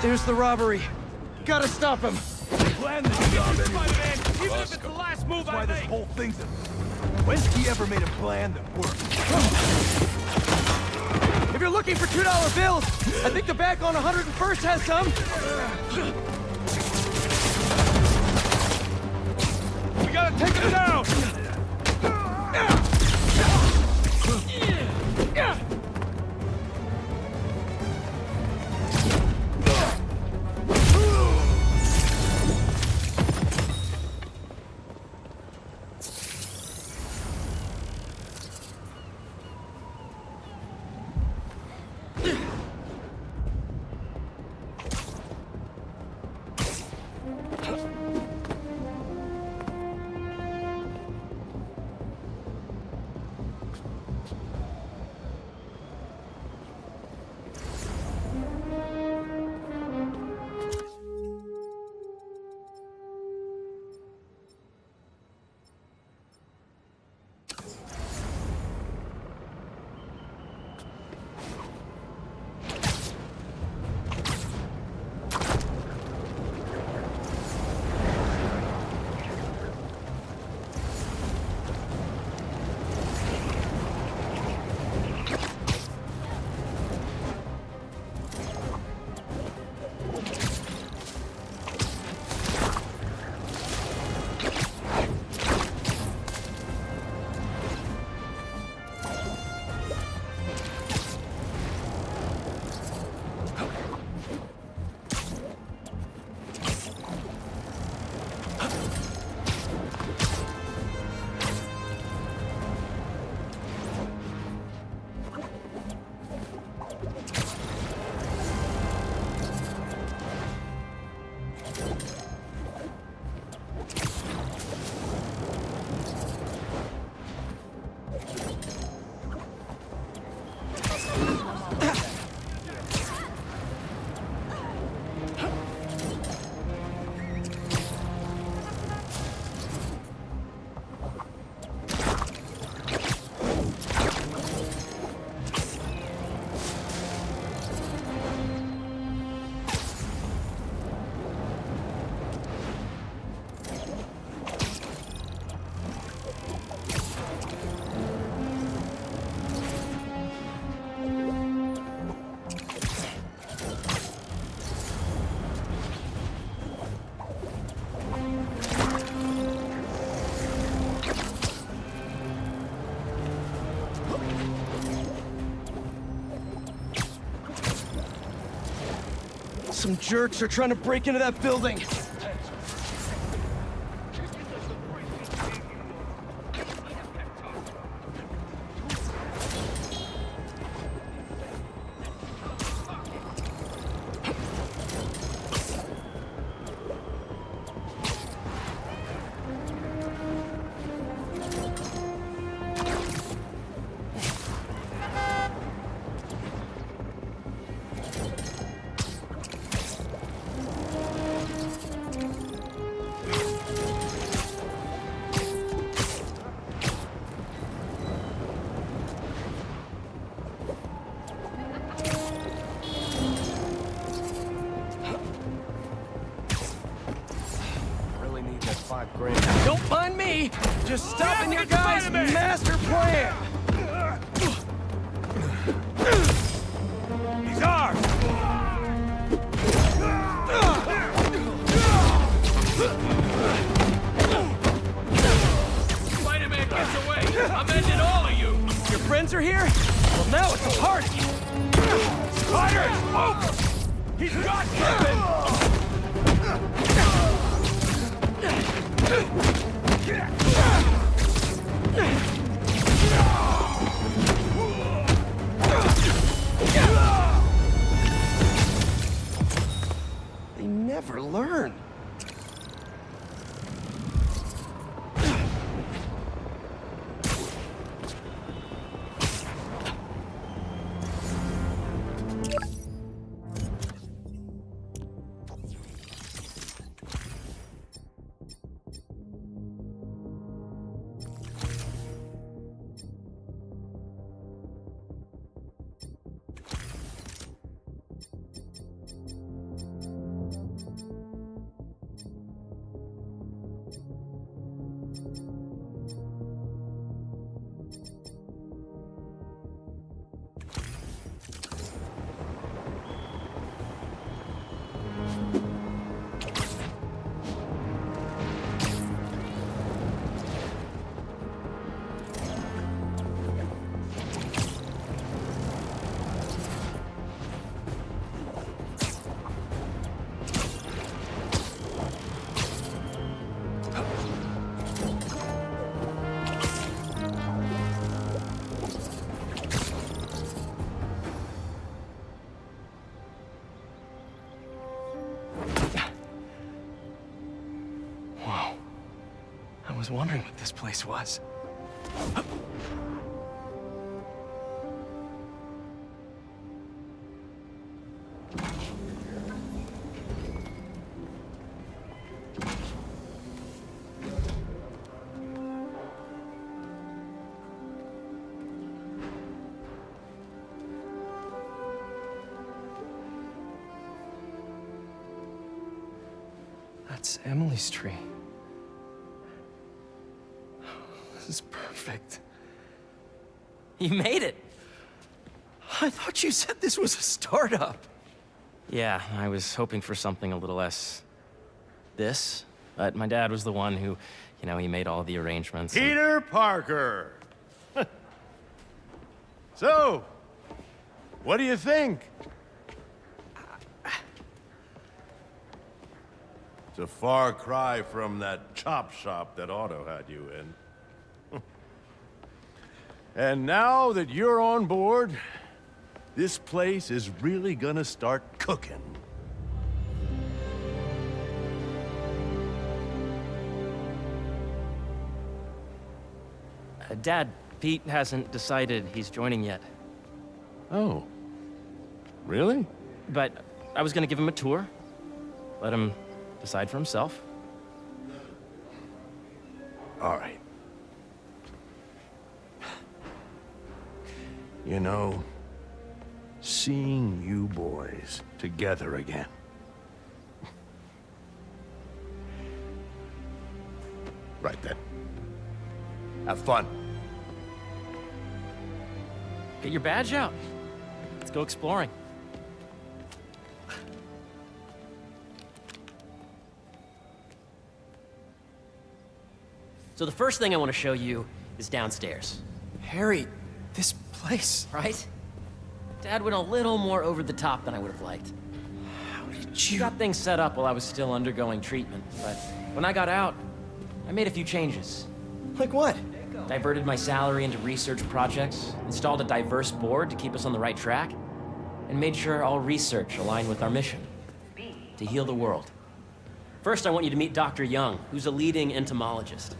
There's the robbery. Gotta stop him. Plan this job anyway. Spider-Man, even if it's the last move I Why this make. whole thing's a... When's he ever made a plan that worked? If you're looking for $2 bills, I think the back on 101st has some. We gotta take him down! Some jerks are trying to break into that building. $5,000. Don't mind me. Just stopping Yeah, your it's guys' Spider-Man. master plan. He's ours! Spider-Man gets away! I'm ending all of you! Your friends are here? Well, now it's a party. Spider! Smoke! He's got something! They never learn. was wondering what this place was. That's Emily's tree. This is perfect. You made it! I thought you said this was a startup. Yeah, I was hoping for something a little less... this. But my dad was the one who, you know, he made all the arrangements. Peter Parker! So, what do you think? It's a far cry from that chop shop that Otto had you in. And now that you're on board, this place is really gonna start cooking. Dad, Pete hasn't decided he's joining yet. Oh. Really? But I was gonna give him a tour. Let him decide for himself. All right. You know, seeing you boys together again. Right then. Have fun. Get your badge out. Let's go exploring. So the first thing I want to show you is downstairs. Harry, this place. Right? Dad went a little more over the top than I would have liked. How did He you... got things set up while I was still undergoing treatment, but when I got out, I made a few changes. Like what? Diverted my salary into research projects, installed a diverse board to keep us on the right track, and made sure all research aligned with our mission, to heal the world. First, I want you to meet Dr. Young, who's a leading entomologist.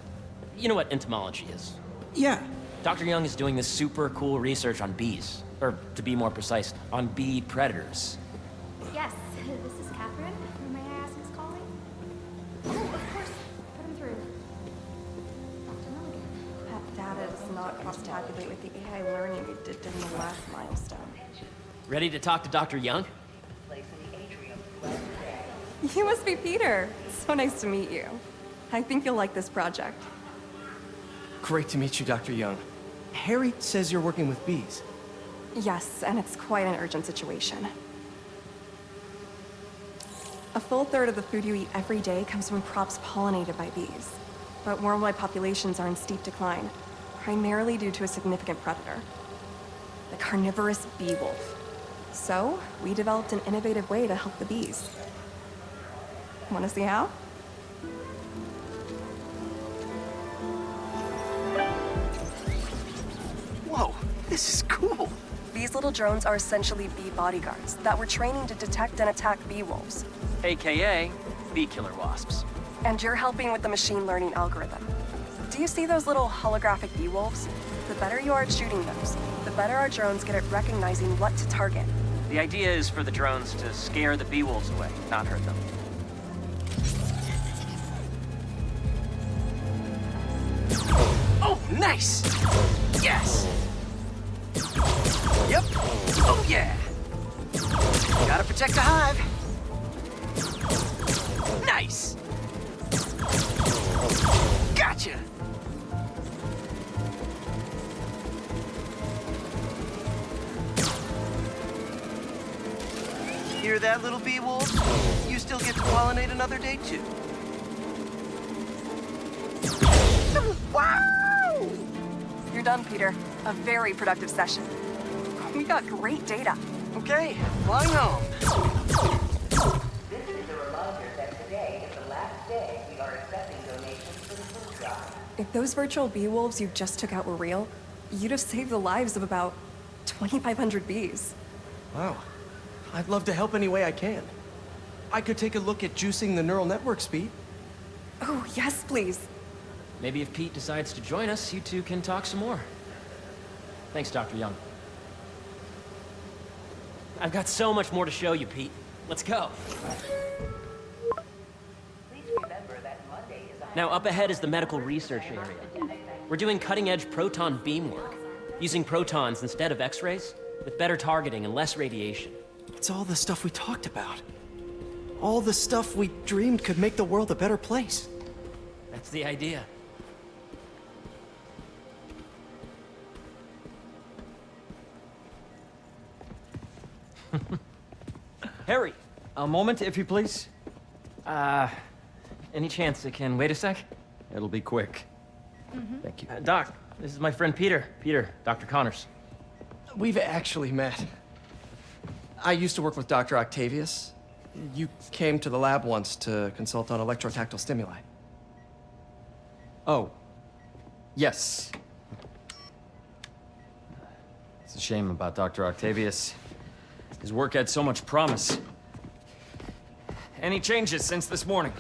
You know what entomology is? Yeah. Dr. Young is doing this super cool research on bees, or to be more precise, on bee predators. Yes, this is Catherine. May I ask who's calling? Oh, of course. Put him through. Dr. Milligan. That data does not cross-tabulate with the AI learning we did during the last milestone. Ready to talk to Dr. Young? You must be Peter. So nice to meet you. I think you'll like this project. Great to meet you, Dr. Young. Harry says you're working with bees. Yes, and it's quite an urgent situation. A full third of the food you eat every day comes from crops pollinated by bees. But worldwide populations are in steep decline, primarily due to a significant predator, the carnivorous bee wolf. So, we developed an innovative way to help the bees. Want to see how? Whoa, this is cool. These little drones are essentially bee bodyguards that we're training to detect and attack bee wolves. AKA bee killer wasps. And you're helping with the machine learning algorithm. Do you see those little holographic bee wolves? The better you are at shooting those, the better our drones get at recognizing what to target. The idea is for the drones to scare the bee wolves away, not hurt them. Oh, nice! Yes! Yep. Oh, yeah! Gotta protect the hive. Nice! Gotcha! Hear that, little bee wolf? You still get to pollinate another day, too. Wow! You're done, Peter. A very productive session. We got great data. Okay, flying home. This is a reminder that today is the last day we are accepting donations for the food drive. If those virtual bee wolves you just took out were real, you'd have saved the lives of about 2,500 bees. Wow. I'd love to help any way I can. I could take a look at juicing the neural network speed. Oh, yes, please. Maybe if Pete decides to join us, you two can talk some more. Thanks, Dr. Young. I've got so much more to show you, Pete. Let's go. Please remember that Monday is a Now, up ahead is the medical research area. We're doing cutting-edge proton beam work, using protons instead of X-rays, with better targeting and less radiation. It's all the stuff we talked about. All the stuff we dreamed could make the world a better place. That's the idea. Harry! A moment, if you please. Any chance it can wait a sec? It'll be quick. Thank you. Doc, this is my friend Peter. Peter, Dr. Connors. We've actually met. I used to work with Dr. Octavius. You came to the lab once to consult on electrotactile stimuli. Oh. Yes. It's a shame about Dr. Octavius. His work had so much promise. Any changes since this morning?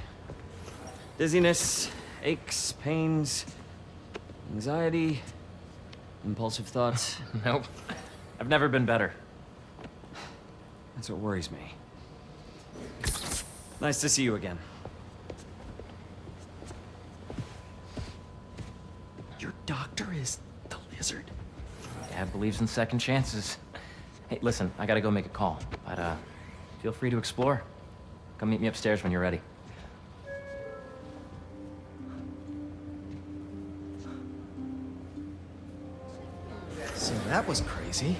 Dizziness, aches, pains, anxiety, impulsive thoughts. Nope. I've never been better. That's what worries me. Nice to see you again. Your doctor is the lizard. Dad believes in second chances. Hey, listen, I gotta go make a call, but feel free to explore. Come meet me upstairs when you're ready. So that was crazy.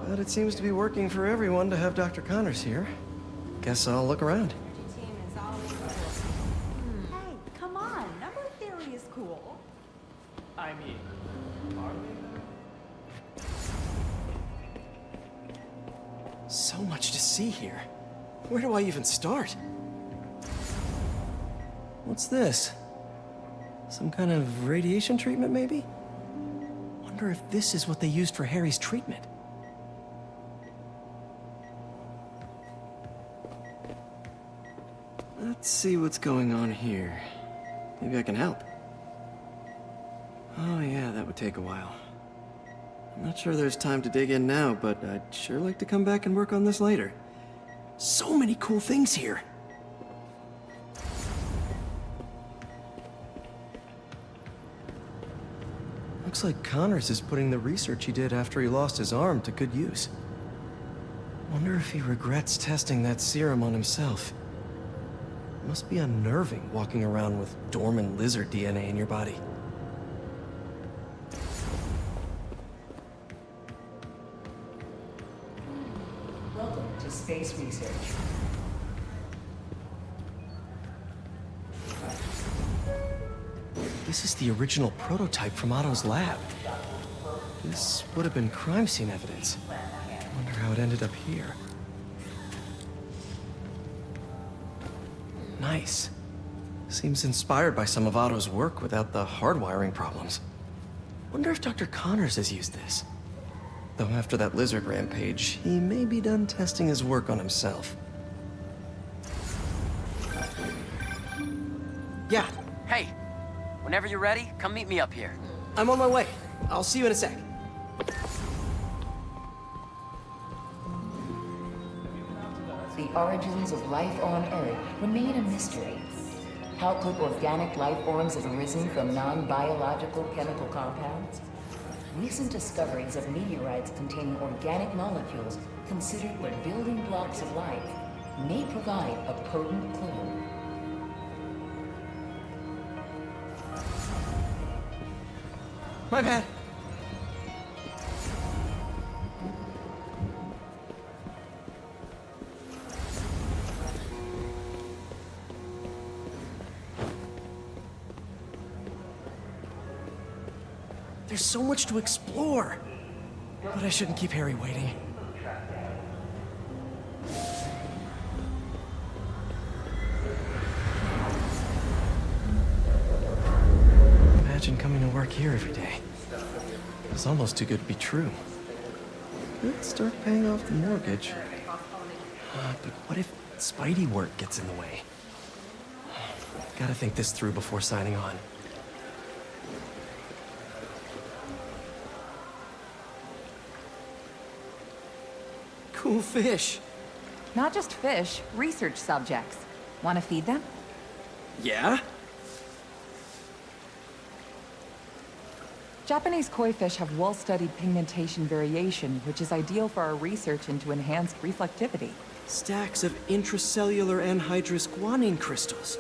But it seems to be working for everyone to have Dr. Connors here. Guess I'll look around. Hey, come on. Number theory is cool. I mean, so much to see here. Where do I even start? What's this? Some kind of radiation treatment, maybe? Wonder if this is what they used for Harry's treatment. Let's see what's going on here. Maybe I can help. Oh yeah, that would take a while. I'm not sure there's time to dig in now, but I'd sure like to come back and work on this later. So many cool things here. Looks like Connors is putting the research he did after he lost his arm to good use. Wonder if he regrets testing that serum on himself. It must be unnerving walking around with dormant lizard DNA in your body. welcome to space research. This is the original prototype from Otto's lab. This would have been crime scene evidence. Wonder how it ended up here. Nice. Seems inspired by some of Otto's work without the hardwiring problems. Wonder if Dr. Connors has used this. Though after that lizard rampage, he may be done testing his work on himself. Yeah, Hey, whenever you're ready, come meet me up here. I'm on my way. I'll see you in a sec. The origins of life on Earth remain a mystery. How could organic life forms have arisen from non-biological chemical compounds? Recent discoveries of meteorites containing organic molecules considered the building blocks of life may provide a potent clue. My bad. There's so much to explore. But I shouldn't keep Harry waiting. Imagine coming to work here every day. It's almost too good to be true. Could start paying off the mortgage. But what if Spidey work gets in the way? Gotta think this through before signing on. cool fish. Not just fish, research subjects. Want to feed them? Yeah? Japanese koi fish have well-studied pigmentation variation, which is ideal for our research into enhanced reflectivity. Stacks of intracellular anhydrous guanine crystals.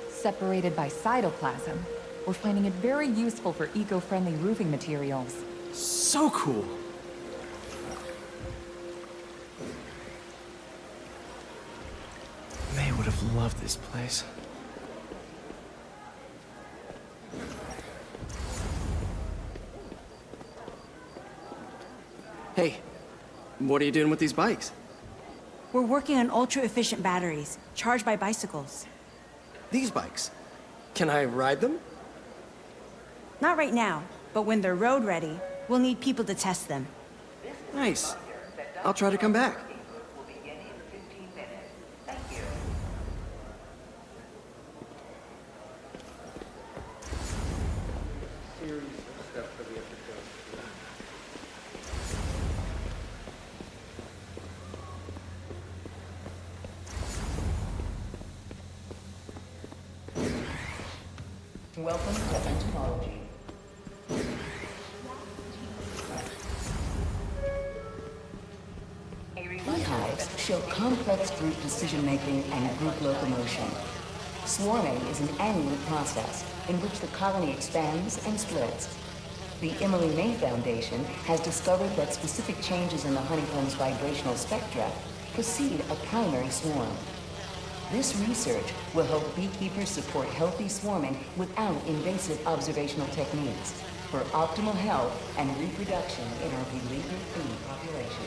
Separated by cytoplasm, we're finding it very useful for eco-friendly roofing materials. So cool. May would have loved this place. Hey, what are you doing with these bikes? We're working on ultra-efficient batteries, charged by bicycles. These bikes? Can I ride them? Not right now, but when they're road ready, we'll need people to test them. Nice. I'll try to come back. Welcome to entomology. Beehives show complex group decision-making and group locomotion. Swarming is an annual process in which the colony expands and splits. The Emily May Foundation has discovered that specific changes in the honeycomb's vibrational spectra precede a primary swarm. This research will help beekeepers support healthy swarming without invasive observational techniques for optimal health and reproduction in our beleaguered bee population.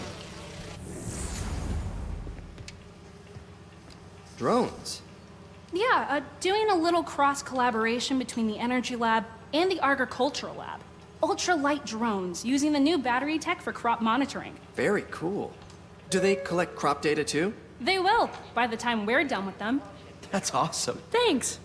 Drones? Yeah, doing a little cross-collaboration between the Energy Lab and the Agricultural Lab. Ultralight drones using the new battery tech for crop monitoring. Very cool. Do they collect crop data too? They will, by the time we're done with them. That's awesome. Thanks.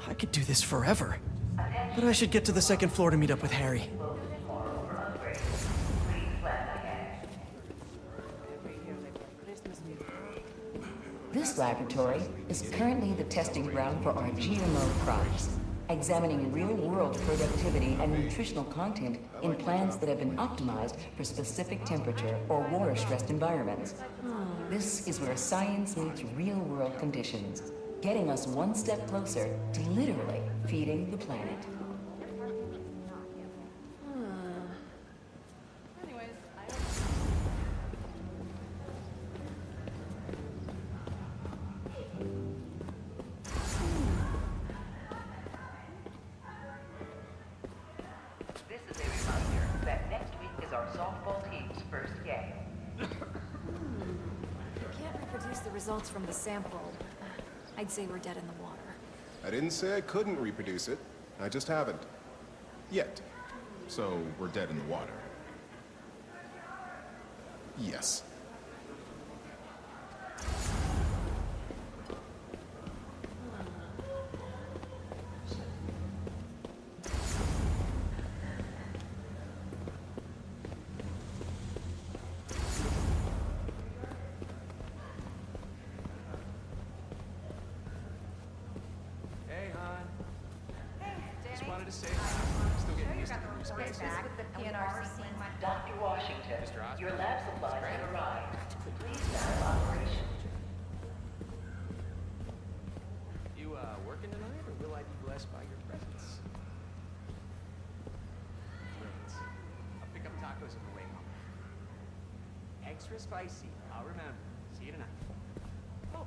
I could do this forever. But I should get to the second floor to meet up with Harry. This laboratory is currently the testing ground for our GMO crops, examining real-world productivity and nutritional content in plants that have been optimized for specific temperature or water-stressed environments. This is where science meets real-world conditions, getting us one step closer to literally feeding the planet. This is a reminder that next week is our softball team's first game. Can't reproduce the results from the sample. I'd say we're dead in the water. I didn't say I couldn't reproduce it. I just haven't. Yet. So, we're dead in the water. Yes. Hey, hon. Hey, Danny. Just wanted to say hi. Still getting used to the new space. Dr. Washington, your lab supplies have arrived. Please start operation. You, working tonight, or will I be blessed by your presence? Great. I'll pick up tacos on the way home. Extra spicy. I'll remember. See you tonight. Oh.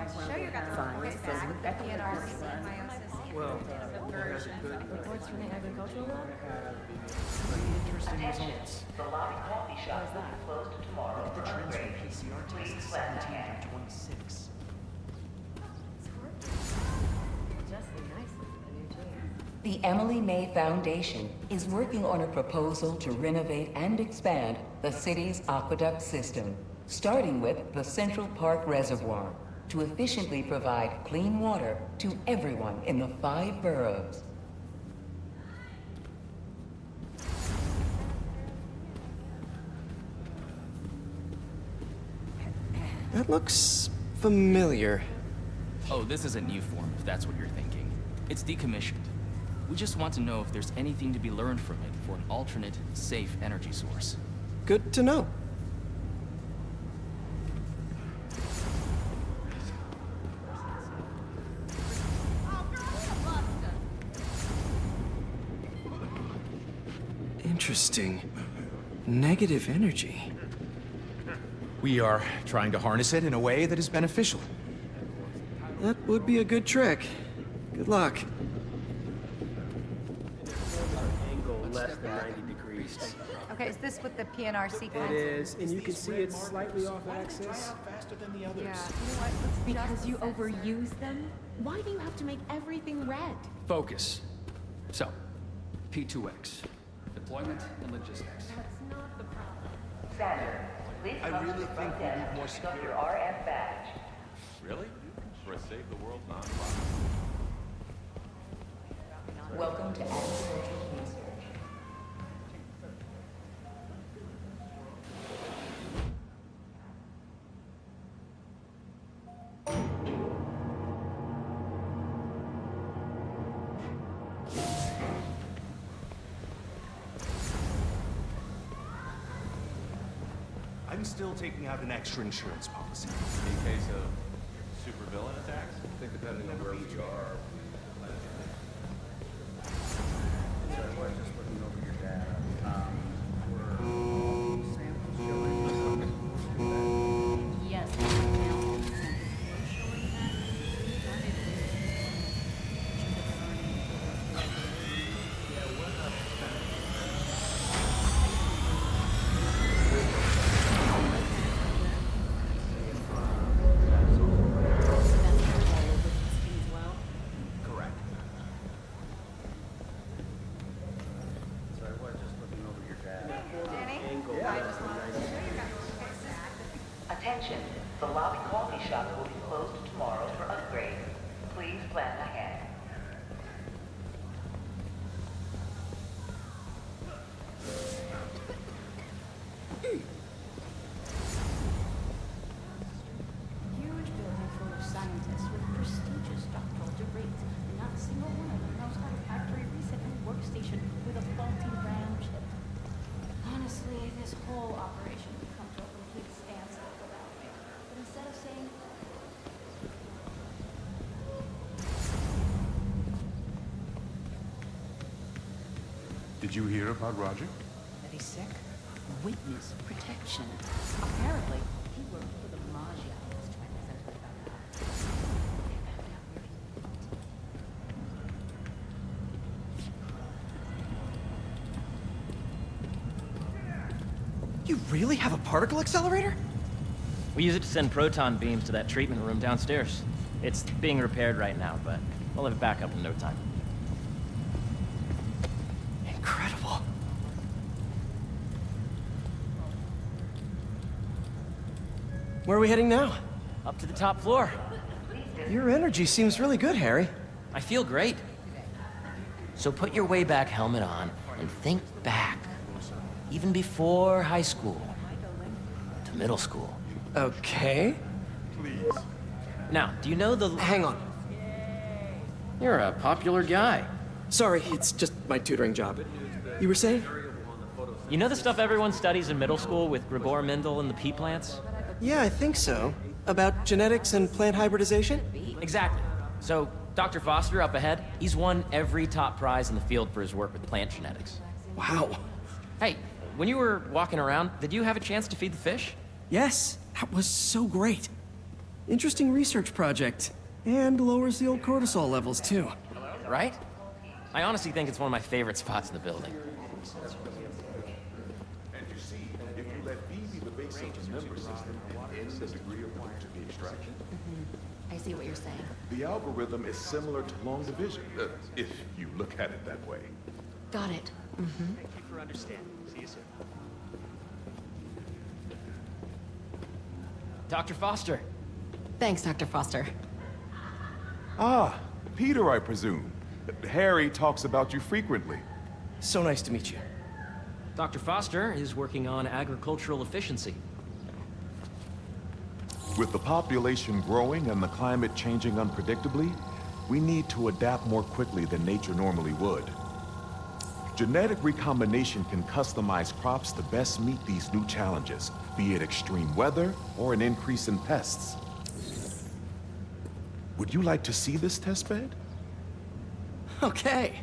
Show your guys the PNRC meiosis version. Reports from the agricultural lab? Interesting results. The lobby coffee shop will be closed tomorrow. Look at the trends from PCR tests 17 through 26. The Emily May Foundation is working on a proposal to renovate and expand the city's aqueduct system, starting with the Central Park Reservoir, to efficiently provide clean water to everyone in the 5 boroughs. That looks familiar. Oh, this isn't new form, if that's what you're thinking. It's decommissioned. We just want to know if there's anything to be learned from it for an alternate, safe energy source. Good to know. Interesting. Negative energy. We are trying to harness it in a way that is beneficial. That would be a good trick. Good luck. Angle less than 90 degrees. Okay, is this what the PNRC It is, and you can see it's slightly off axis. Yeah, you know what? Because you overuse them? Why do you have to make everything red? Focus. So, P2X. Deployment and logistics. That's not the problem. Sander, please come to the front desk to pick up your RF badge. Really? For a Save the World nonprofit? Welcome to Agricultural Research. I'm still taking out an extra insurance policy. In case of supervillain attacks? I think depending on where we are. Yes. Correct. Attention, the lobby coffee shop will be closed tomorrow for upgrades. Please plan ahead. Huge building full of scientists with prestigious doctoral degrees. Not a single one of them knows how to factory reset a workstation with a faulty RAM chip. Honestly, this whole operation would come to a complete standstill without me. But instead of saying, Did you hear about Roger? that he's sick? Witness protection. Apparently, he worked for the Maggia. Let's try this out. You really have a particle accelerator? We use it to send proton beams to that treatment room downstairs. It's being repaired right now, but we'll have it back up in no time. Incredible. Where are we heading now? Up to the top floor. Your energy seems really good, Harry. I feel great. So put your way-back helmet on and think back. Even before high school. To middle school. Okay. Please. Now, do you know the... Hang on. You're a popular guy. Sorry, it's just my tutoring job. You were saying? You know the stuff everyone studies in middle school with Gregor Mendel and the pea plants? Yeah, I think so. About genetics and plant hybridization? Exactly. So, Dr. Foster up ahead, he's won every top prize in the field for his work with plant genetics. Wow. Hey, when you were walking around, did you have a chance to feed the fish? Yes, that was so great. Interesting research project. And lowers the old cortisol levels, too. Right? I honestly think it's one of my favorite spots in the building. And you see, if you let B be the base of the member system and end the degree of point to the extraction, I see what you're saying. the algorithm is similar to long division, if you look at it that way. Got it. Thank you for understanding. See you soon. Dr. Foster. Thanks, Dr. Foster. Ah, Peter, I presume. Harry talks about you frequently. So nice to meet you. Dr. Foster is working on agricultural efficiency. With the population growing and the climate changing unpredictably, we need to adapt more quickly than nature normally would. Genetic recombination can customize crops to best meet these new challenges, be it extreme weather or an increase in pests. Would you like to see this testbed? Okay.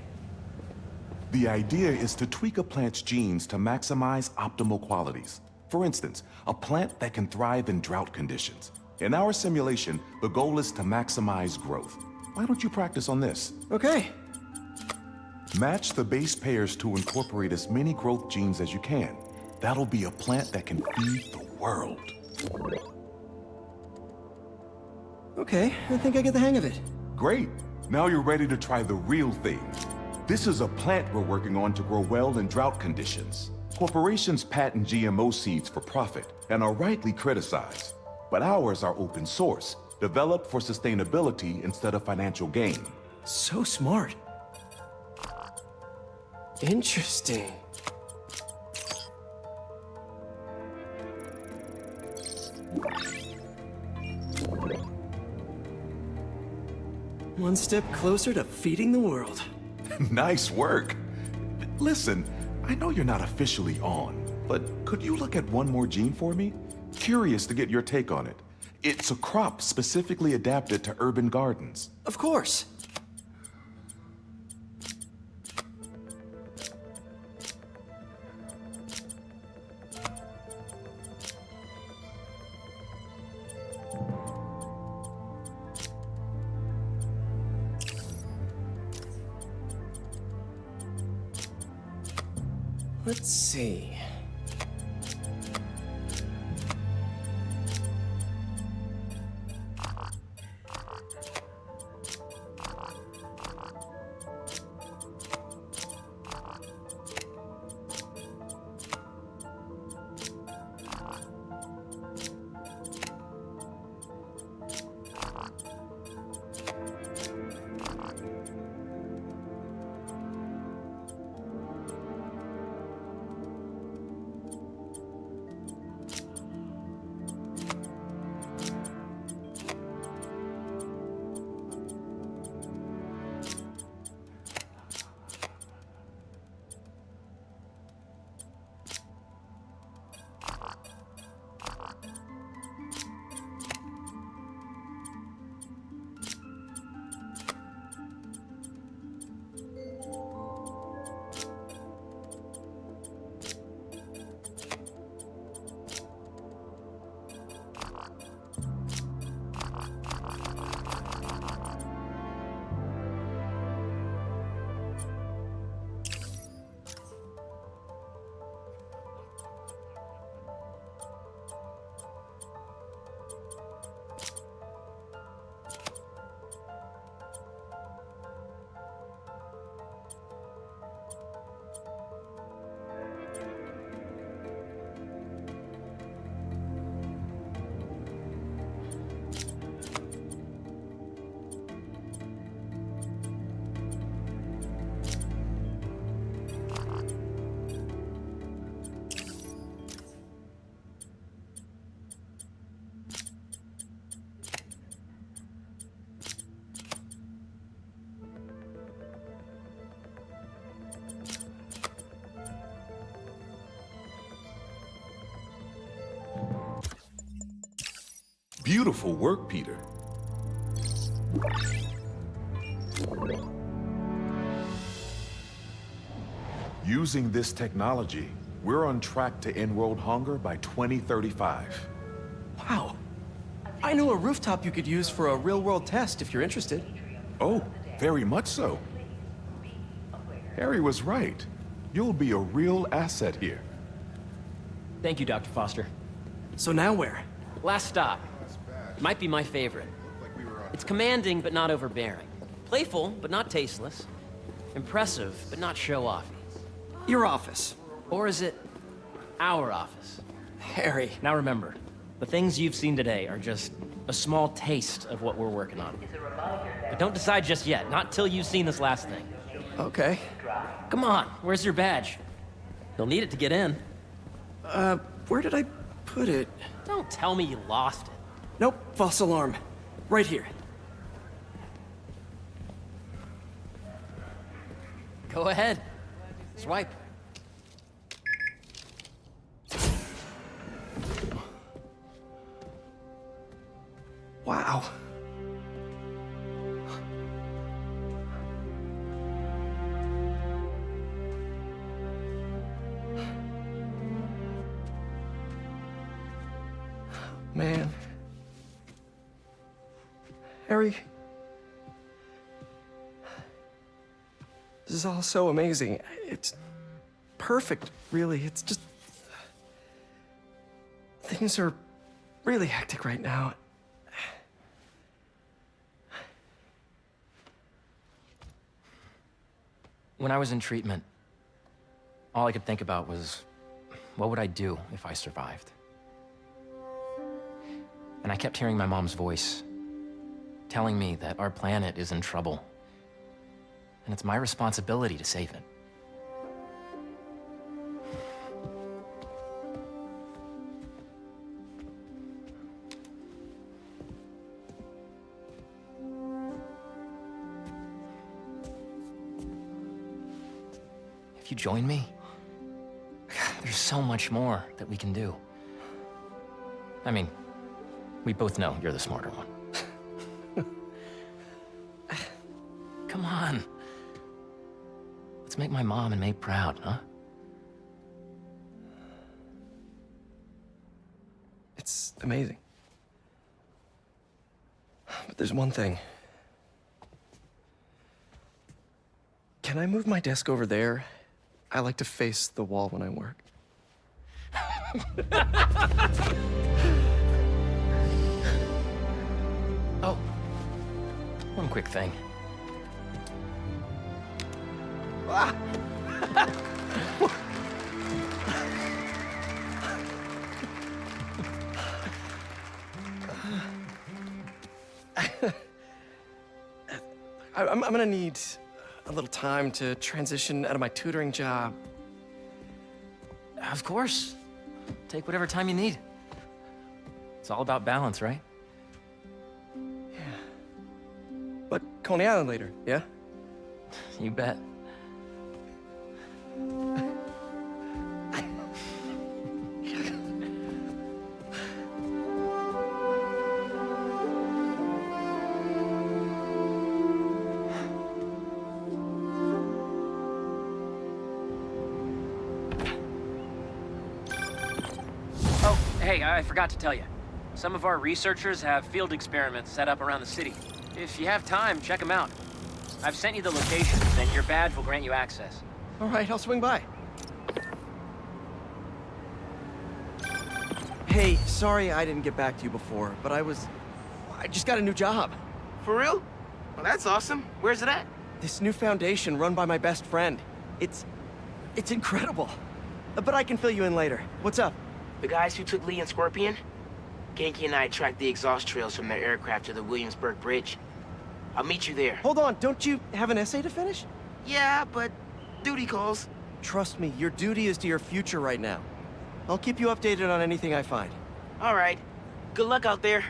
The idea is to tweak a plant's genes to maximize optimal qualities. For instance, a plant that can thrive in drought conditions. In our simulation, the goal is to maximize growth. Why don't you practice on this? Okay. Match the base pairs to incorporate as many growth genes as you can. That'll be a plant that can feed the world. Okay, I think I get the hang of it. Great. Now you're ready to try the real thing. This is a plant we're working on to grow well in drought conditions. Corporations patent GMO seeds for profit and are rightly criticized. But ours are open source, developed for sustainability instead of financial gain. So smart. Interesting. One step closer to feeding the world. Nice work. Listen, I know you're not officially on, but could you look at one more gene for me? Curious to get your take on it. It's a crop specifically adapted to urban gardens. Of course. Let's see. Beautiful work, Peter. Using this technology, we're on track to end world hunger by 2035. Wow. I I know a rooftop you could use for a real-world test if you're interested. Oh, very much so. Harry was right. You'll be a real asset here. Thank you, Dr. Foster. So now where? Last stop. Might be my favorite. It's commanding, but not overbearing. Playful, but not tasteless. Impressive, but not show-offy. Your office. Or is it our office? Harry. Now remember, the things you've seen today are just a small taste of what we're working on. But don't decide just yet, not till you've seen this last thing. Okay. Come on, where's your badge? You'll need it to get in. Where did I put it? Don't tell me you lost it. Nope, false alarm. Right here. Go ahead. Swipe. Wow. Man. Harry. This is all so amazing. It's perfect, really. It's just... Things are really hectic right now. When I was in treatment, all I could think about was, what would I do if I survived? And I kept hearing my mom's voice, telling me that our planet is in trouble, and it's my responsibility to save it. If you join me, there's so much more that we can do. I mean, we both know you're the smarter one. Come on. Let's make my mom and May proud, huh? It's amazing. But there's one thing. Can I move my desk over there? I like to face the wall when I work. Oh, one quick thing. Ah! I'm gonna need a little time to transition out of my tutoring job. Of course. Take whatever time you need. It's all about balance, right? But Coney Island later, yeah? You bet. Oh, hey, I forgot to tell you. Some of our researchers have field experiments set up around the city. If you have time, check them out. I've sent you the locations, and your badge will grant you access. All right, I'll swing by. Hey, sorry I didn't get back to you before, but I just got a new job. For real? Well, that's awesome. Where's it at? This new foundation run by my best friend. It's incredible. But I can fill you in later. What's up? The guys who took Lee and Scorpion? Genki and I tracked the exhaust trails from their aircraft to the Williamsburg Bridge. I'll meet you there. Hold on, don't you have an essay to finish? Yeah, but duty calls. Trust me, your duty is to your future right now. I'll keep you updated on anything I find. All right. Good luck out there.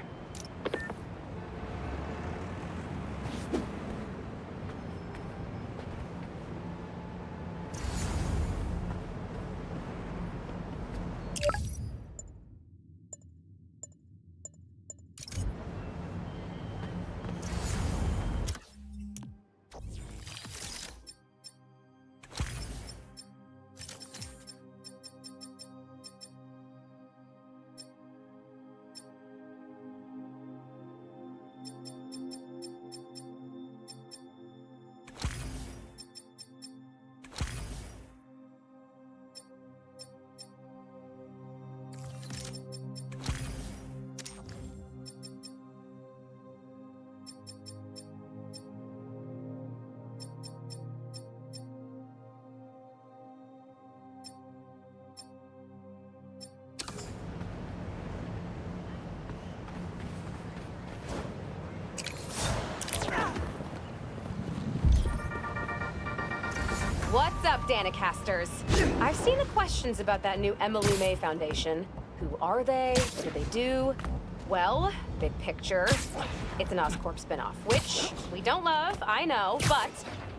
What's up, Danicasters? I've seen the questions about that new Emma Lumet Foundation. Who are they? What do they do? Well, big picture, it's an Oscorp spinoff, which we don't love, I know, but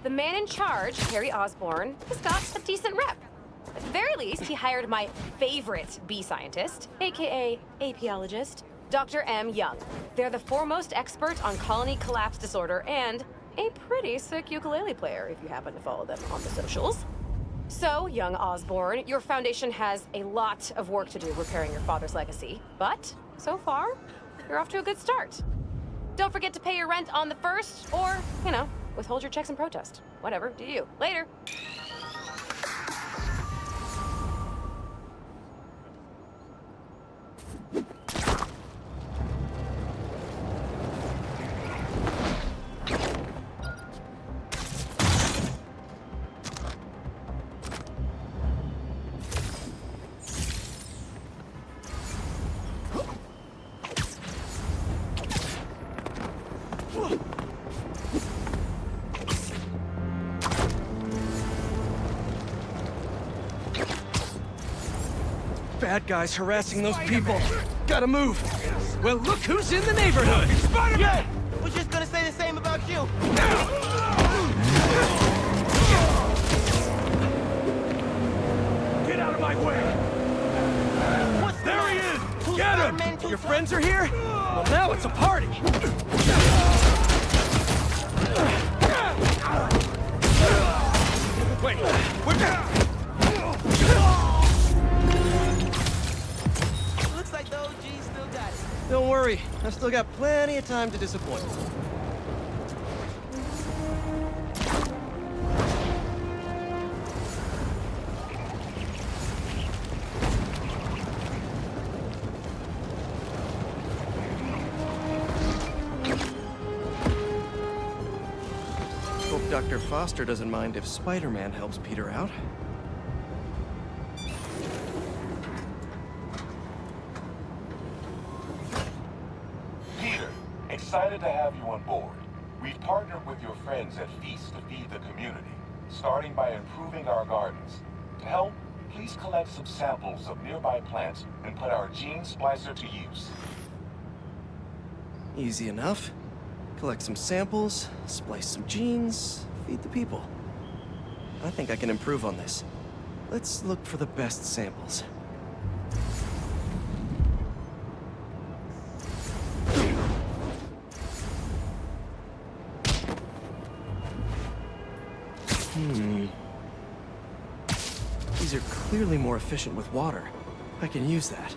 the man in charge, Harry Osborn, has got a decent rep. At the very least, he hired my favorite bee scientist, aka apiologist, Dr. M. Young. They're the foremost expert on colony collapse disorder and a pretty sick ukulele player if you happen to follow them on the socials. So, young Osborn, your foundation has a lot of work to do repairing your father's legacy, but so far, you're off to a good start. Don't forget to pay your rent on the 1st, or, you know, withhold your checks in protest. Whatever, do you. Later. Bad guys harassing those people. Gotta move. Well, look who's in the neighborhood. Spiderman! Yeah, we're just gonna say the same about you. Get out of my way! What's There he is! Get him! Spider-Man Your friends are here? Well, now it's a party! Wait, we're down! Looks like the OG still got it. Don't worry, I've still got plenty of time to disappoint. Hope Dr. Foster doesn't mind if Spider-Man helps Peter out. Peter, excited to have you on board. We've partnered with your friends at Feast to feed the community, starting by improving our gardens. To help, please collect some samples of nearby plants and put our gene splicer to use. Easy enough. Collect some samples, splice some genes, feed the people. I think I can improve on this. Let's look for the best samples. These are clearly more efficient with water. I can use that.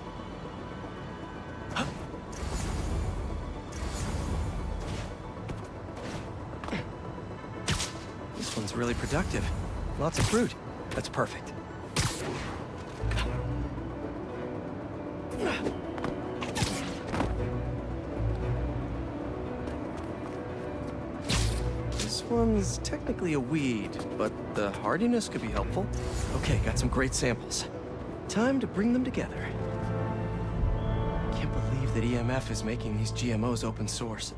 This one's really productive. Lots of fruit. That's perfect. This one's technically a weed, but the hardiness could be helpful. Okay, got some great samples. Time to bring them together. Can't believe that EMF is making these GMOs open source.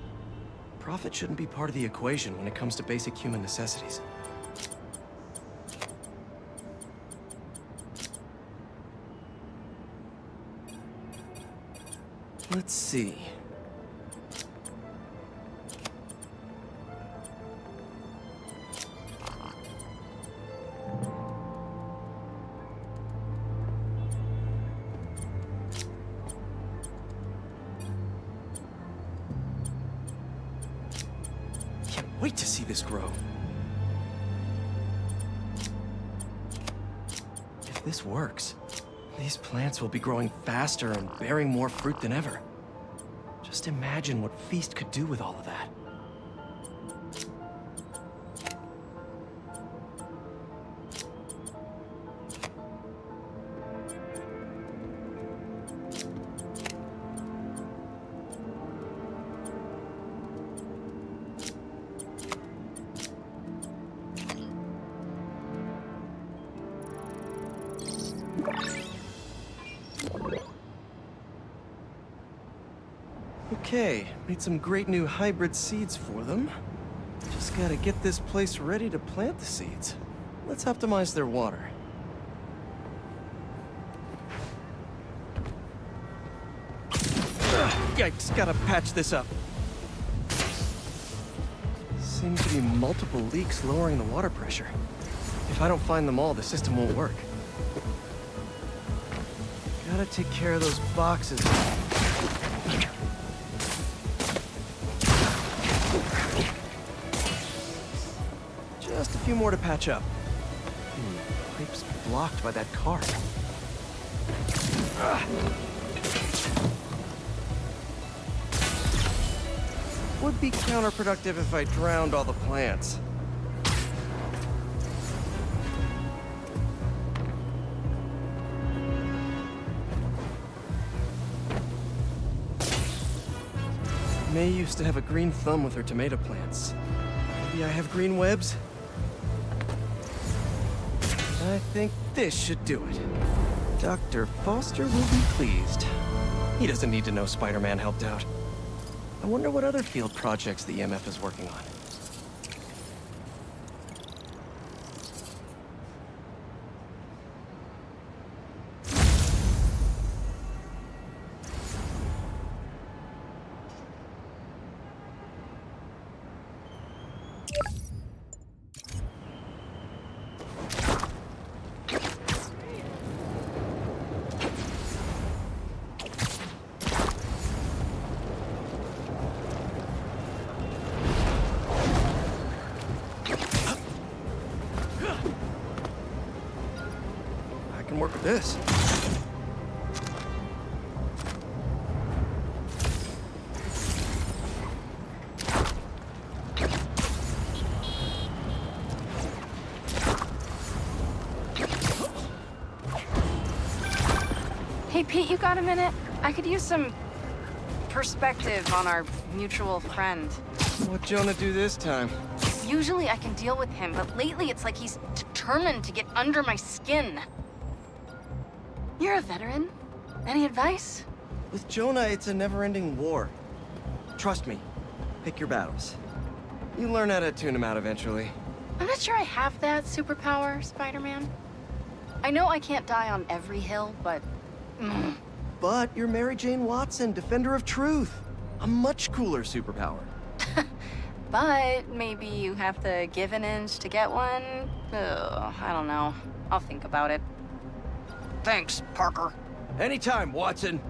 Profit shouldn't be part of the equation when it comes to basic human necessities. Let's see. Can't wait to see this grow. If this works, these plants will be growing faster and bearing more fruit than ever. Just imagine what Feast could do with all of that. Okay, made some great new hybrid seeds for them. Just gotta get this place ready to plant the seeds. Let's optimize their water. Yikes, gotta patch this up. Seems to be multiple leaks lowering the water pressure. If I don't find them all, the system won't work. Gotta take care of those boxes. Just a few more to patch up. Pipe's blocked by that car. Would be counterproductive if I drowned all the plants. May used to have a green thumb with her tomato plants. Maybe I have green webs? I think this should do it. Dr. Foster will be pleased. He doesn't need to know Spider-Man helped out. I wonder what other field projects the EMF is working on. I can work with this. Hey, Pete, you got a minute? I could use some perspective on our mutual friend. What'd Jonah do this time? Usually I can deal with him, but lately it's like he's determined to get under my skin. You're a veteran. Any advice? With Jonah, it's a never-ending war. Trust me. Pick your battles. You learn how to tune him out eventually. I'm not sure I have that superpower, Spider-Man. I know I can't die on every hill, but... But you're Mary Jane Watson, Defender of Truth. A much cooler superpower. But maybe you have to give an inch to get one? Ugh, I don't know. I'll think about it. Thanks, Parker. Anytime, Watson.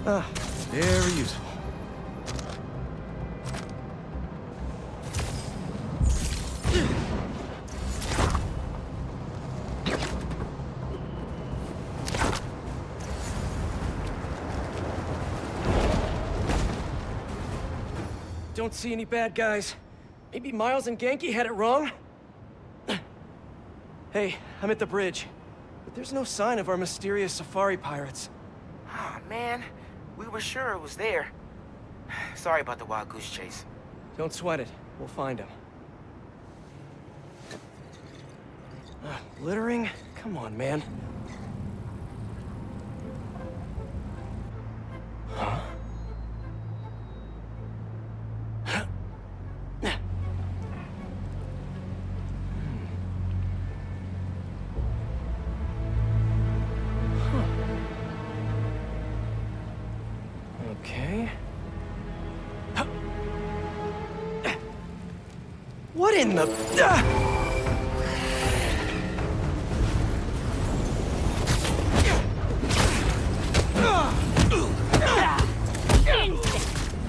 Ah, very useful. Don't see any bad guys. Maybe Miles and Genki had it wrong? Hey, I'm at the bridge. But there's no sign of our mysterious safari pirates. Oh, man. We were sure it was there. Sorry about the wild goose chase. Don't sweat it. We'll find him. Littering? Come on, man. Huh? Okay. What in the...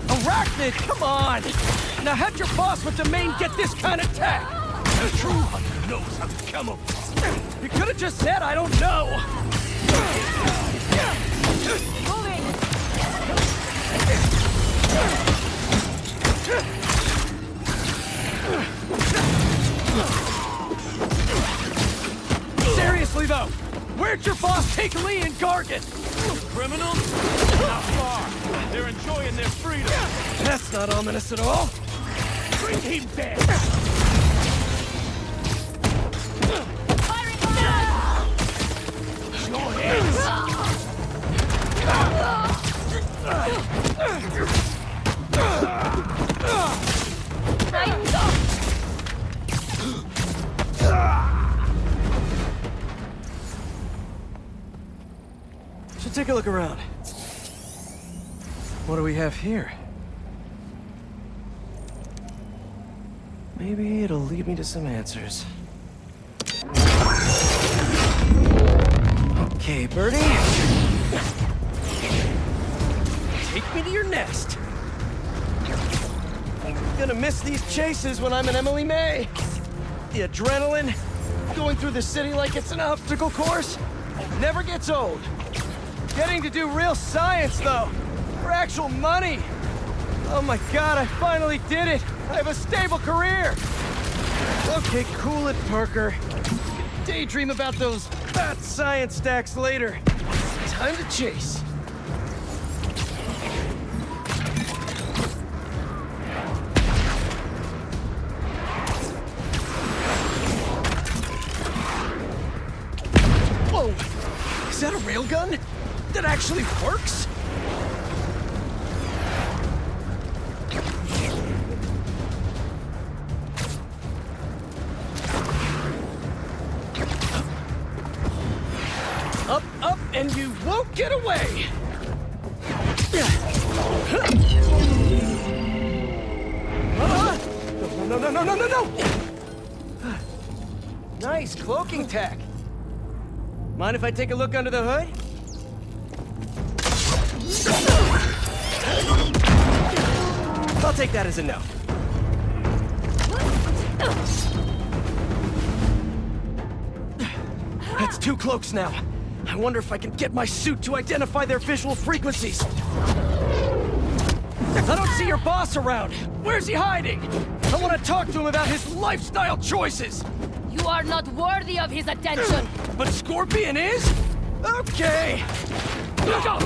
Arachnid! it! Come on! Now have your boss with the main get this kind of tech! The true hunter knows how to camouflage. You could have just said, I don't know! Seriously though, where'd your boss take Lee and Gargan? Criminals? Not far. They're enjoying their freedom. That's not ominous at all. Bring him back! Your hands! Should take a look around. What do we have here? Maybe it'll lead me to some answers. Okay, Birdie. Take me to your nest. I'm gonna miss these chases when I'm in Emily May. The adrenaline, going through the city like it's an obstacle course, never gets old. Getting to do real science, though, for actual money. Oh my God, I finally did it. I have a stable career. Okay, cool it, Parker. Daydream about those fat science stacks later. Time to chase. Whoa! Is that a railgun? That actually works? Up, up, and you won't get away! No! Nice cloaking tech. Mind if I take a look under the hood? I'll take that as a no. That's 2 cloaks now. I wonder if I can get my suit to identify their visual frequencies. I don't see your boss around. Where's he hiding? I want to talk to him about his lifestyle choices. You are not worthy of his attention. But Scorpion is? Okay. Go!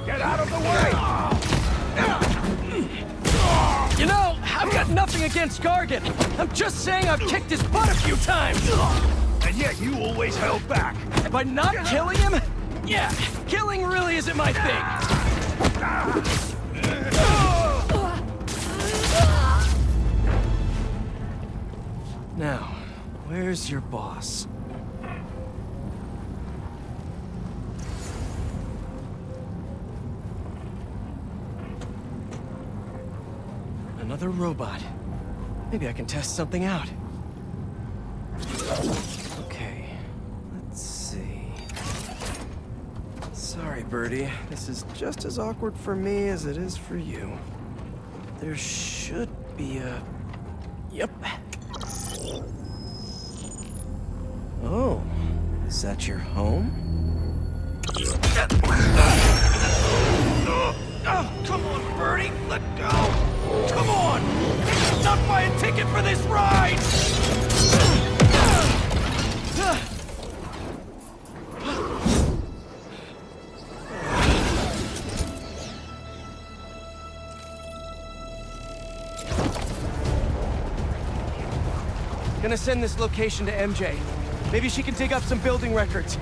Get out of the way! You know, I've got nothing against Gargan. I'm just saying I've kicked his butt a few times. And yet you always held back. By not killing him? Yeah, killing really isn't my thing. Now, where's your boss? Another robot. Maybe I can test something out. Okay, let's see. Sorry, Birdie. This is just as awkward for me as it is for you. There should be a... Yep. Oh, is that your home? Oh, come on, Birdie, let go! Come on! Not buy a ticket for this ride! Gonna send this location to MJ. Maybe she can dig up some building records.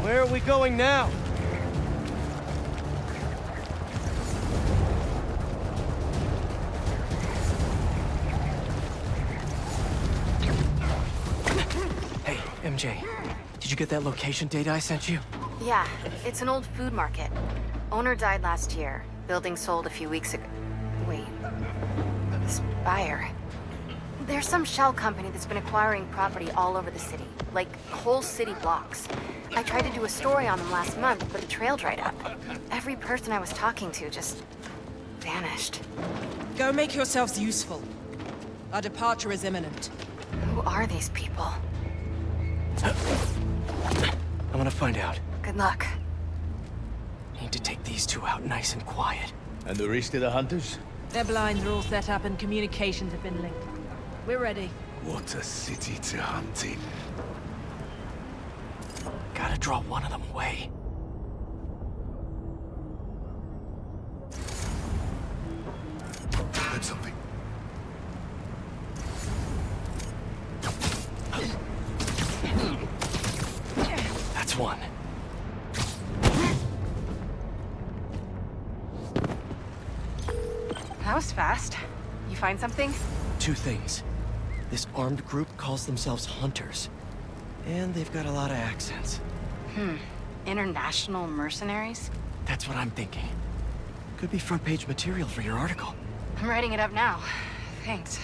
Where are we going now? Hey, MJ. Did you get that location data I sent you? Yeah, it's an old food market. Owner died last year. Building sold a few weeks ago. Wait. Spire. There's some shell company that's been acquiring property all over the city. Like, whole city blocks. I tried to do a story on them last month, but the trail dried up. Every person I was talking to just vanished. Go make yourselves useful. Our departure is imminent. Who are these people? I'm gonna find out. Good luck. Need to take these two out nice and quiet. And the rest of the hunters? Their blinds are all set up and communications have been linked. We're ready. What a city to hunt in. Gotta draw one of them away. Heard something. That's one. That was fast. You find something? Two things. This armed group calls themselves Hunters. And they've got a lot of accents. International mercenaries? That's what I'm thinking. Could be front-page material for your article. I'm writing it up now. Thanks.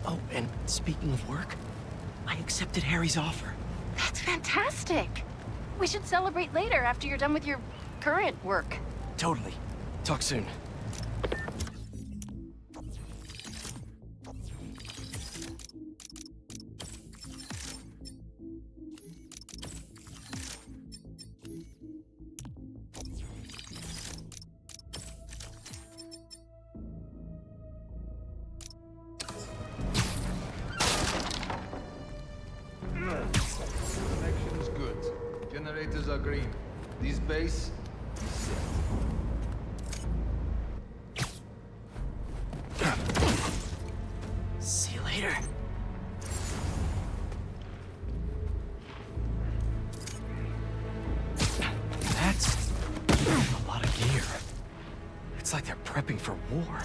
Oh, and speaking of work, I accepted Harry's offer. That's fantastic. We should celebrate later after you're done with your current work. Totally. Talk soon. Connection is good. Generators are green. This base is set. See you later. That's a lot of gear. It's like they're prepping for war.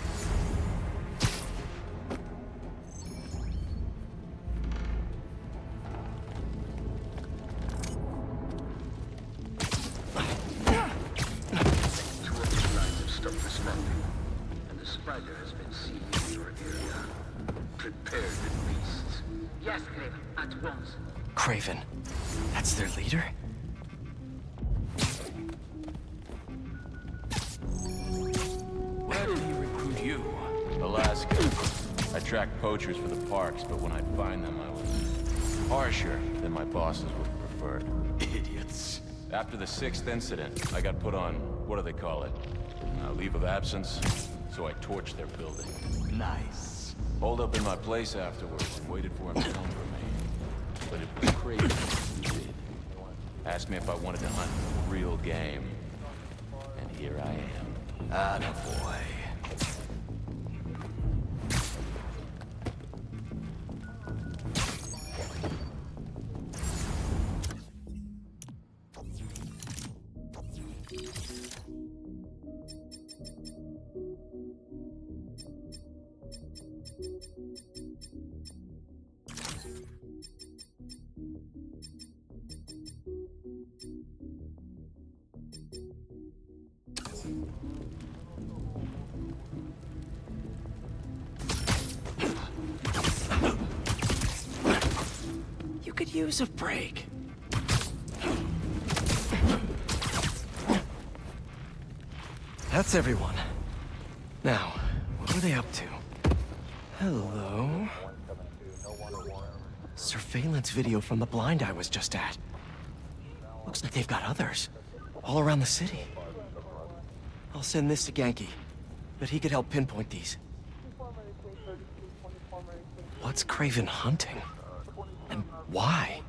Spider has been seen in your area. Prepare the beasts. Yes, Craven, at once. Craven. That's their leader? Where did he recruit you? Alaska. I tracked poachers for the parks, but when I'd find them, I was harsher than my bosses would have preferred. Idiots. After the 6th incident, I got put on, what do they call it? Leave of absence. So I torched their building. Nice. Holed up in my place afterwards and waited for him to come for me. But it was crazy who did. Asked me if I wanted to hunt real game. And here I am. Attaboy. You could use a break. That's everyone. Now, what were they up to? Hello? Surveillance video from the blind I was just at. Looks like they've got others. All around the city. I'll send this to Genki, but he could help pinpoint these. What's Craven hunting? And why?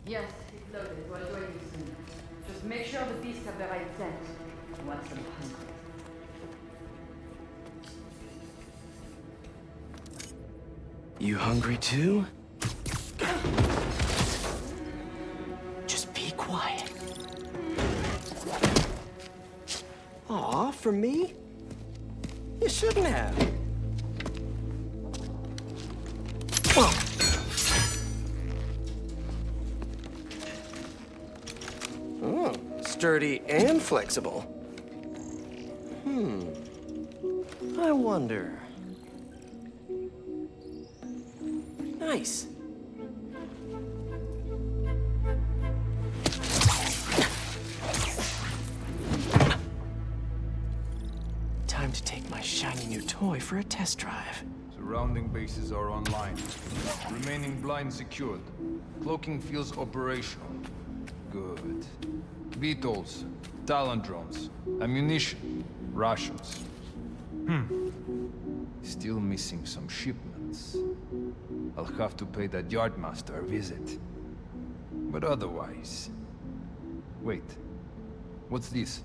Yes, it's loaded. We're joining soon. Just make sure the beasts have the right scent. I want some hungry. You hungry too? Just be quiet. Aw, for me? You shouldn't have. Sturdy and flexible. I wonder. Nice. Time to take my shiny new toy for a test drive. Surrounding bases are online. Remaining blind secured. Cloaking fields operational. Good. Beetles, Talon drones, ammunition, rations. Still missing some shipments. I'll have to pay that yardmaster a visit. But otherwise... Wait. What's this?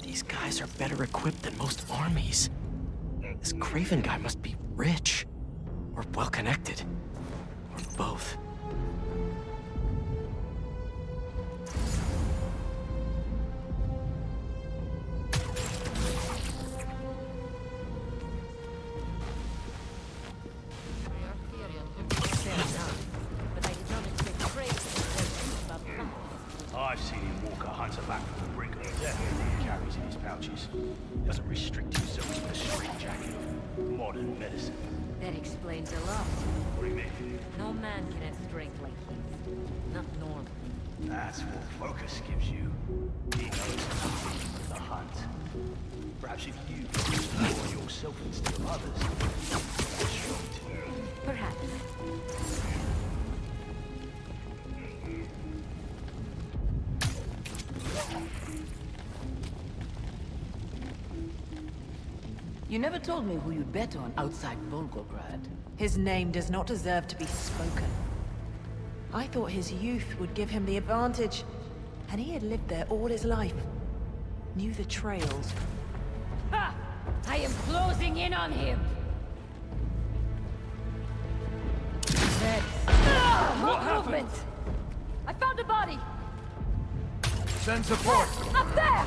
These guys are better equipped than most armies. This Craven guy must be rich, or well-connected, or both. I've seen him walk a hunter back from the brink of death he carries in his pouches. Doesn't restrict himself to a straitjacket. Modern medicine. That explains a lot. What do you mean? No man can have strength like his. Not normal. That's what focus gives you. He knows nothing of the hunt. Perhaps if you explore yourself instead of others, you're strong too. Perhaps. You never told me who you'd bet on outside Volgograd. His name does not deserve to be spoken. I thought his youth would give him the advantage, and he had lived there all his life. Knew the trails. Ha! I am closing in on him! Red. More movement! I found a body! Send support! Up there!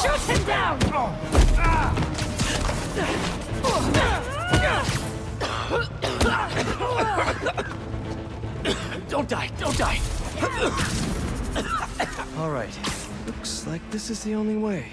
Shoot him down! Don't die! Don't die! All right. Looks like this is the only way.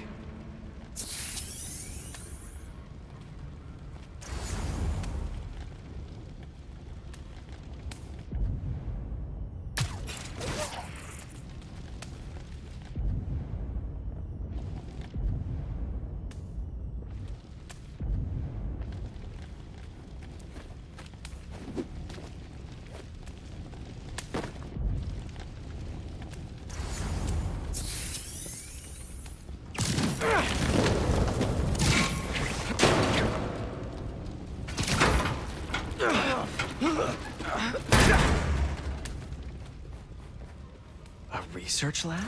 A research lab?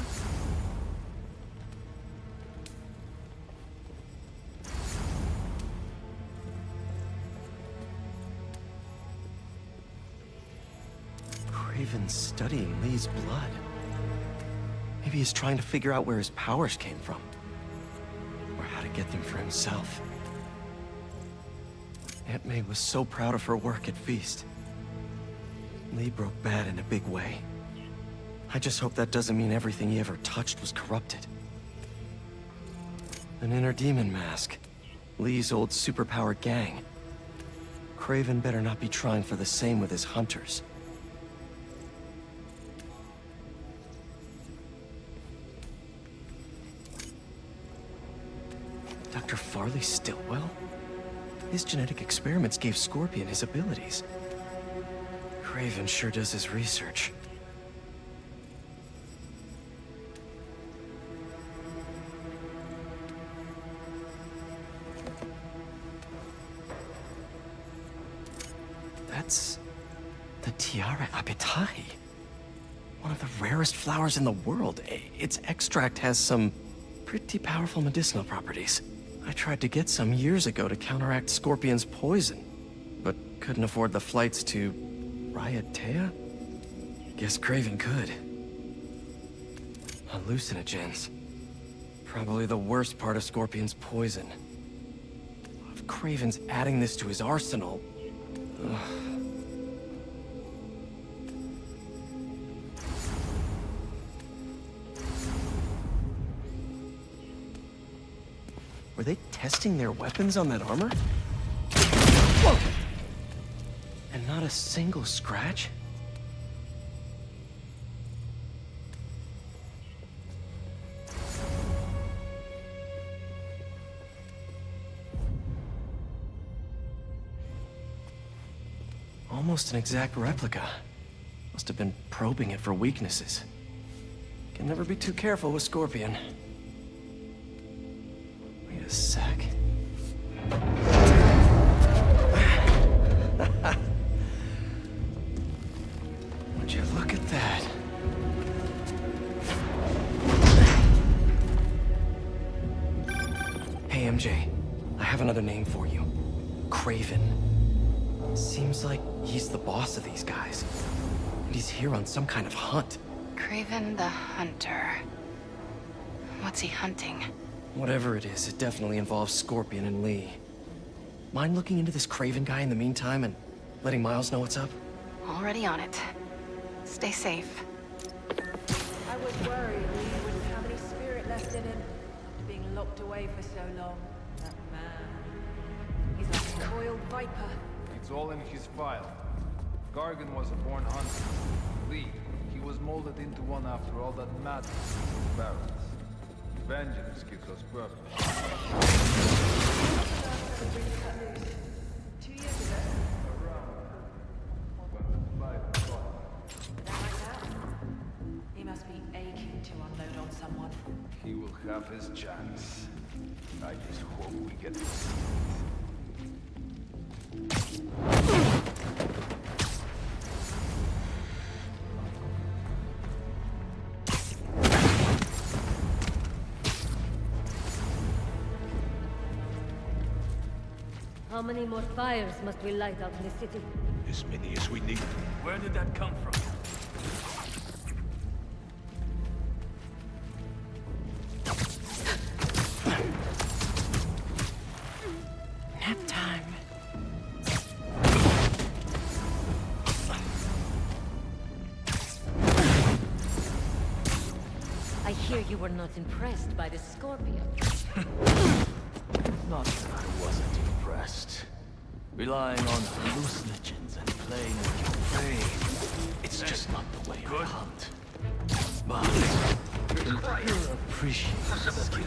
Craven's studying Lee's blood. Maybe he's trying to figure out where his powers came from. Or how to get them for himself. Aunt May was so proud of her work at Feast. Lee broke bad in a big way. I just hope that doesn't mean everything he ever touched was corrupted. An inner demon mask. Lee's old superpowered gang. Craven better not be trying for the same with his hunters. Dr. Farley Stillwell? His genetic experiments gave Scorpion his abilities. Craven sure does his research. That's the Tiara Apitai. One of the rarest flowers in the world. Its extract has some pretty powerful medicinal properties. I tried to get some years ago to counteract Scorpion's poison, but couldn't afford the flights to Raiatea? Guess Craven could. Hallucinogens. Probably the worst part of Scorpion's poison. If Craven's adding this to his arsenal... Ugh. Were they testing their weapons on that armor? Whoa! And not a single scratch? Almost an exact replica. Must have been probing it for weaknesses. Can never be too careful with Scorpion. Wait a sec. Would you look at that? Hey, MJ. I have another name for you. Craven. Seems like he's the boss of these guys. And he's here on some kind of hunt. Craven the Hunter. What's he hunting? Whatever it is, it definitely involves Scorpion and Lee. Mind looking into this Craven guy in the meantime and letting Miles know what's up? Already on it. Stay safe. I was worried Lee wouldn't have any spirit left in him. Being locked away for so long. That man. He's like a coiled viper. It's all in his file. Gargan was a born hunter. Lee, he was molded into one after all that madness with the barons. Vengeance gives us purpose. 2 years ago. He must be aching to unload on someone. He will have his chance. I just hope we get to see How many more fires must we light out in the city? As many as we need. Where did that come from? Nap time. I hear you were not impressed by the Scorpion. Not that I wasn't impressed. Relying on hallucinogens and playing with your brain. It's just not the way I hunt. But I appreciate the skill.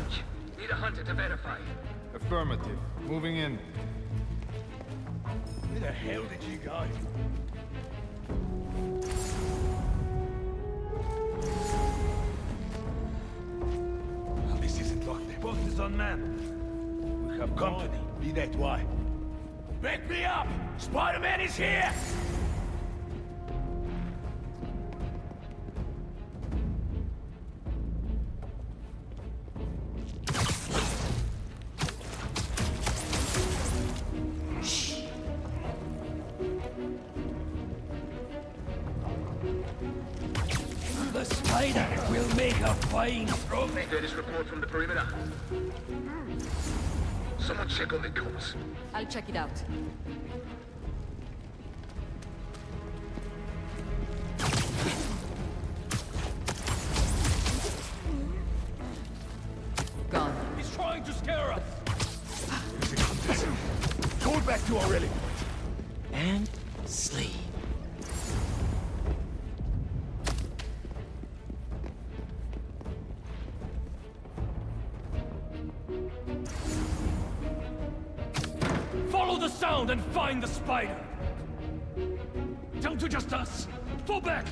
Need a hunter to verify. Affirmative. Moving in. Where the hell did you go? Well, this isn't like the boss is unmanned. We have company. Be that way. Back me up! Spiderman is here! The spider will make a fine trophy. Status report from the perimeter. Someone check on the course. I'll check it out. Gone. He's trying to scare us! Going back to our rally point. And sleep. Follow the sound and find the spider! Down to just us! Fall back!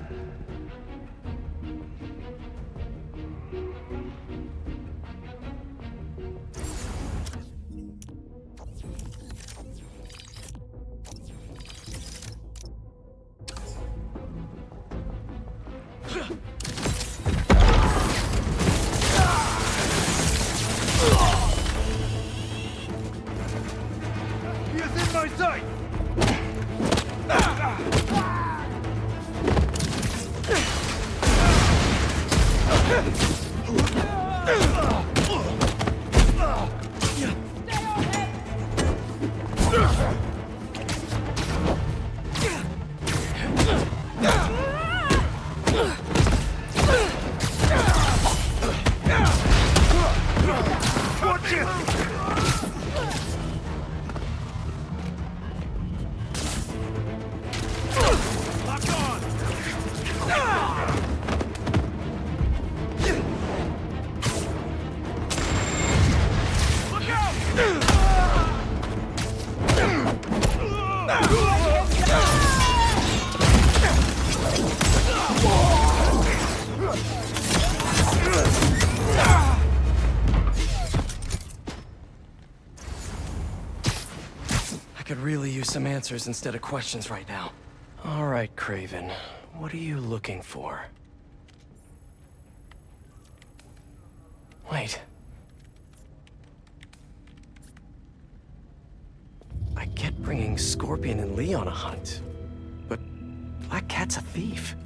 I could really use some answers instead of questions right now. All right, Craven. What are you looking for? Wait. I get bringing Scorpion and Lee on a hunt, but Black Cat's a thief.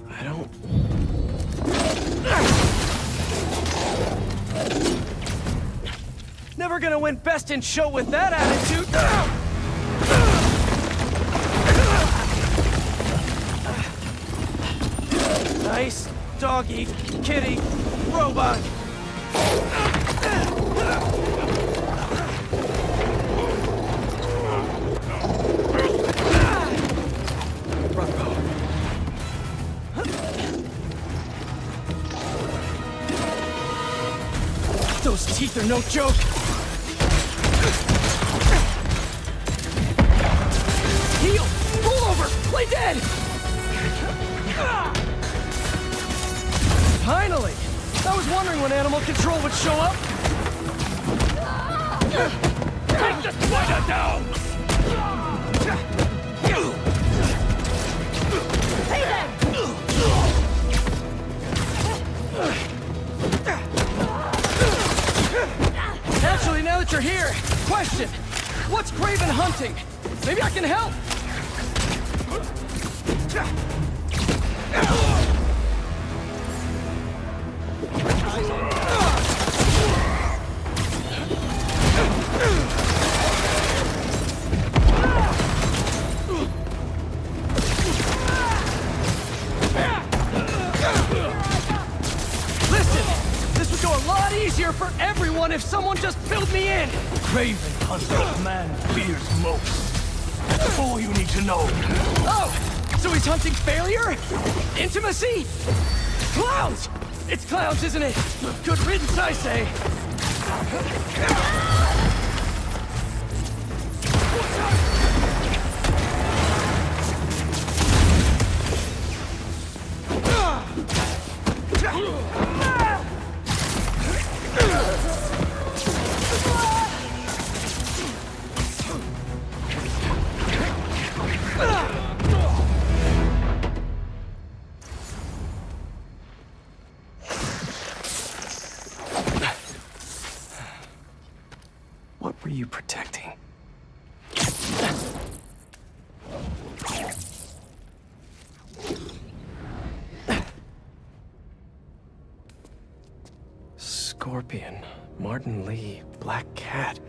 I don't... Never gonna win best in show with that attitude! Nice doggy, kitty, robot! Those teeth are no joke! Heal! Roll over! Play dead! Finally! I was wondering when animal control would show up! Take the spider down! Hey then! Actually, now that you're here, question! What's Craven hunting? Maybe I can help! Listen! This would go a lot easier for everyone if someone just filled me in! Craven hunts what man fears most. That's all you need to know. Oh! So he's hunting failure? Intimacy? Clowns! It's clowns, isn't it? Good riddance, I say. What were you protecting? Scorpion, Martin Lee, Black Cat.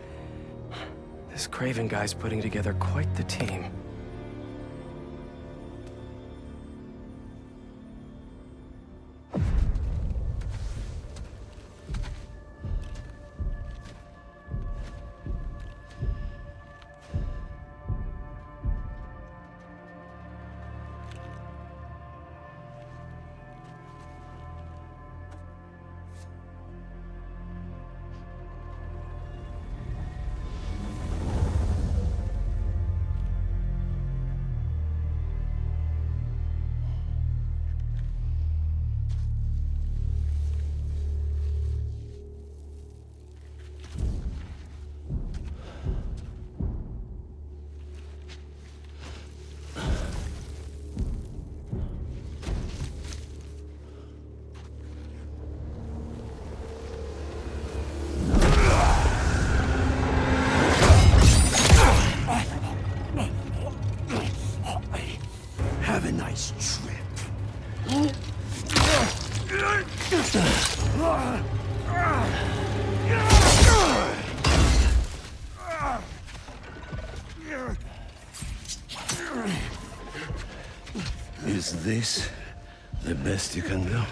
This Craven guy's putting together quite the team. Have a nice trip. Is this the best you can do?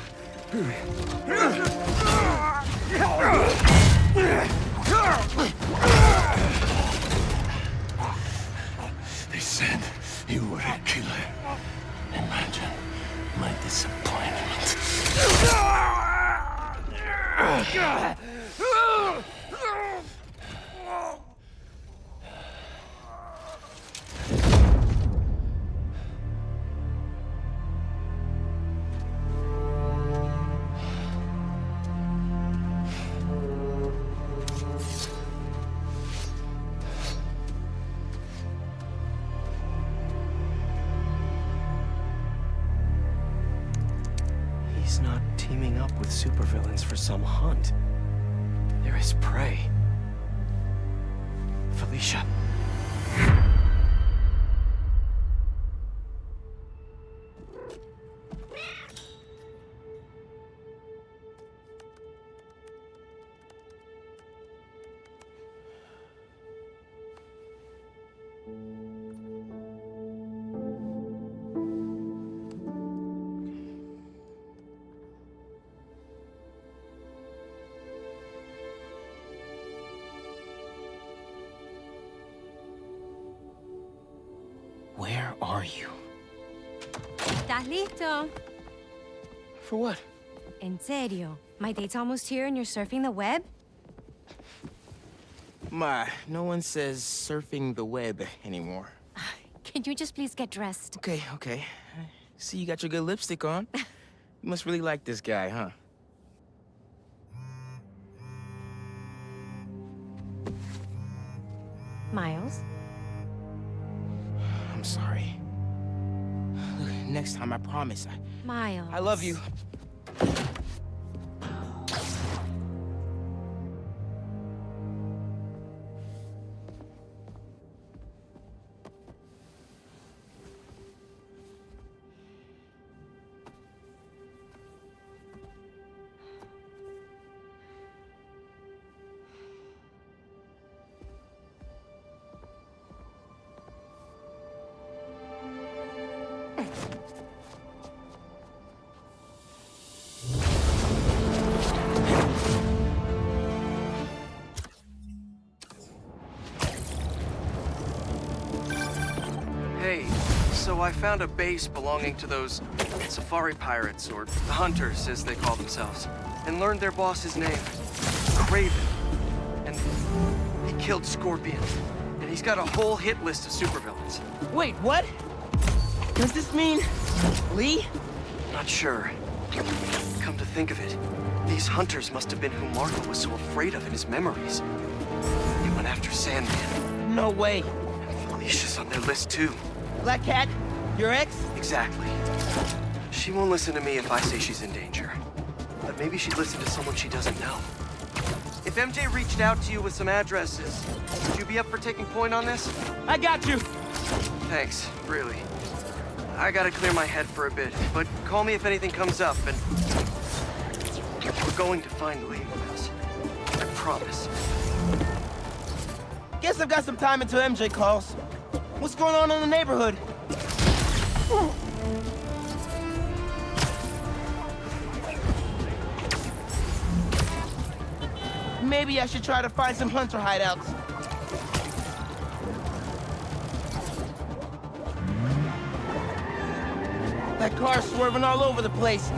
They said you were a killer. Imagine my disappointment. He's not teaming up with supervillains for some hunt. They're his prey. Felicia. Where are you? ¿Estás listo? For what? En serio. My date's almost here and you're surfing the web? Ma, no one says surfing the web anymore. Can you just please get dressed? Okay, okay. See, you got your good lipstick on. You must really like this guy, huh? Miles? I'm sorry. Look, next time, I promise. Miles. I love you. Hey, so I found a base belonging to those safari pirates, or hunters, as they call themselves, and learned their boss's name, Craven. And he killed Scorpion. And he's got a whole hit list of supervillains. Wait, what? Does this mean Lee? Not sure. Come to think of it, these hunters must have been who Marco was so afraid of in his memories. He went after Sandman. No way. Felicia's on their list too. Black Cat? Your ex? Exactly. She won't listen to me if I say she's in danger. But maybe she'd listen to someone she doesn't know. If MJ reached out to you with some addresses, would you be up for taking point on this? I got you. Thanks, really. I gotta clear my head for a bit, but call me if anything comes up, and we're going to find Lee, Miles. I promise. Guess I've got some time until MJ calls. What's going on in the neighborhood? Maybe I should try to find some hunter hideouts. That car's swerving all over the place.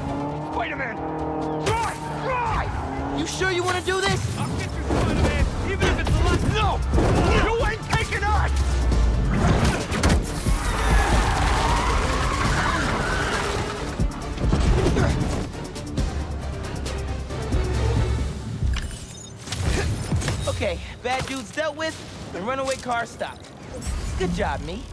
Wait a minute! Drive! Drive! You sure you want to do this? I'll get you, Spider-Man, even if it's the last... No! You ain't taking us! Okay, bad dudes dealt with, and runaway car stopped. Good job, me.